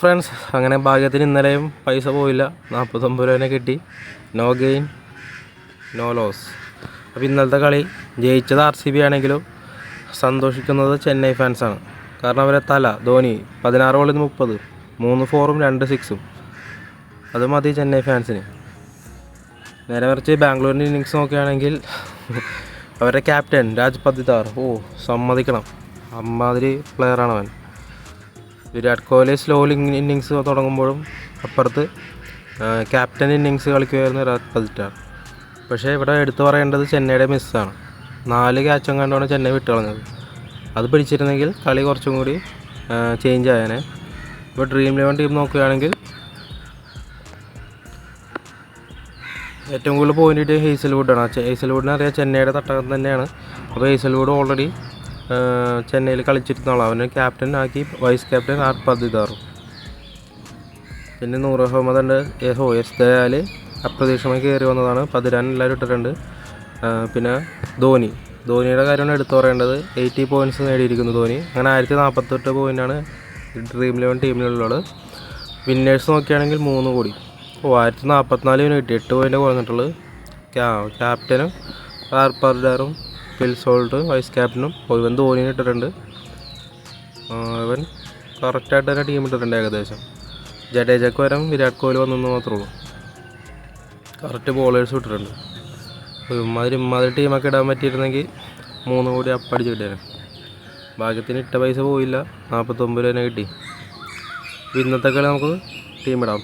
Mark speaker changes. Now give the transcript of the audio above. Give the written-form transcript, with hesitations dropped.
Speaker 1: Friends, അങ്ങനെ ഭാഗ്യത്തിന് ഇന്നലെയും പൈസ പോയില്ല. 49 രൂപ കിട്ടി. No gain no loss. അപ്പോൾ ഇന്നലത്തെ കളി ജയിച്ചത് RCB ആണെങ്കിലും സന്തോഷിക്കുന്നത് ചെന്നൈ ഫാൻസാണ്. കാരണം അവരെ ധോനി 16 ബോളിൽ 30, 3 4-ഉം 2 6-ഉം. അത് മതി ചെന്നൈ ഫാൻസിന്. നേരെ മറിച്ച് ബാംഗ്ലൂരിൻ്റെ ഇന്നിങ്സ് നോക്കുകയാണെങ്കിൽ അവരുടെ ക്യാപ്റ്റൻ രാജ് പതിദാർ സമ്മതിക്കണം, അമ്മാതിരി പ്ലെയറാണ് അവൻ. വിരാട് കോഹ്ലി സ്ലോലി ഇന്നിങ്സ് തുടങ്ങുമ്പോഴും അപ്പുറത്ത് ക്യാപ്റ്റൻ ഇന്നിങ്സ് കളിക്കുമായിരുന്നു രാജ് പതിദാർ. പക്ഷേ ഇവിടെ എടുത്തു പറയേണ്ടത് ചെന്നൈയുടെ മിസ്സാണ്. 4 ക്യാച്ചും കണ്ടാണ് ചെന്നൈ വിട്ട് കളഞ്ഞത്. അത് പിടിച്ചിരുന്നെങ്കിൽ കളി കുറച്ചും കൂടി ചേഞ്ച് ആയേനെ. ഇപ്പോൾ ഡ്രീം 11 ടീം നോക്കുകയാണെങ്കിൽ ഏറ്റവും കൂടുതൽ പോയിന്റ് കിട്ടിയ ഹേസൽവുഡാണ്. ഹേസൽവുഡിനെ അറിയാം ചെന്നൈയുടെ തട്ടകം തന്നെയാണ്. അപ്പോൾ ഹേസൽവുഡ് ഓൾറെഡി ചെന്നൈയിൽ കളിച്ചിരുന്നോളാം. അവനെ ക്യാപ്റ്റൻ ആക്കി, വൈസ് ക്യാപ്റ്റൻ പതിദാറും. പിന്നെ നൂർ അഹമ്മദ് ഉണ്ട്. എസ് ദയാൽ അപ്രതീക്ഷിതമായി കയറി വന്നതാണ്. 14 എല്ലാവരും ഇട്ടിട്ടുണ്ട്. പിന്നെ ധോനിയുടെ കാര്യമാണ് എടുത്തു പറയേണ്ടത്. 80 പോയിൻറ്റ്സ് നേടിയിരിക്കുന്നു ധോനി. അങ്ങനെ 1048 പോയിൻ്റാണ് ഡ്രീം 11 ടീമിലുള്ളത്. വിന്നേഴ്സ് നോക്കുകയാണെങ്കിൽ 3 കൂടി 1044 കിട്ടി, 8 പോയിൻ്റ് കുറഞ്ഞിട്ടുള്ളത്. ക്യാപ്റ്റനും പതിദാറും, ഫിൽ സോൾട്ട് വൈസ് ക്യാപ്റ്റനും. ഇവൻ ധോനിനെ ഇട്ടിട്ടുണ്ട്. ഇവൻ കറക്റ്റായിട്ട് തന്നെ ടീം ഇട്ടിട്ടുണ്ട് ഏകദേശം. ജഡേജയ്ക്ക് വരാൻ വിരാട് കോഹ്ലി വന്നെന്ന് മാത്രമേ ഉള്ളൂ. കറക്റ്റ് ബോളേഴ്സ് ഇട്ടിട്ടുണ്ട്. ഇമ്മാതിരി ടീമൊക്കെ ഇടാൻ പറ്റിയിരുന്നെങ്കിൽ 3 കൂടി അപ്പടിച്ച് കിട്ടിയാണ്. ഭാഗ്യത്തിന് ഇട്ട പൈസ പോയില്ല. 49 രൂപ കിട്ടി. ഇന്നത്തെ കളി നമുക്ക് ടീം ഇടാം.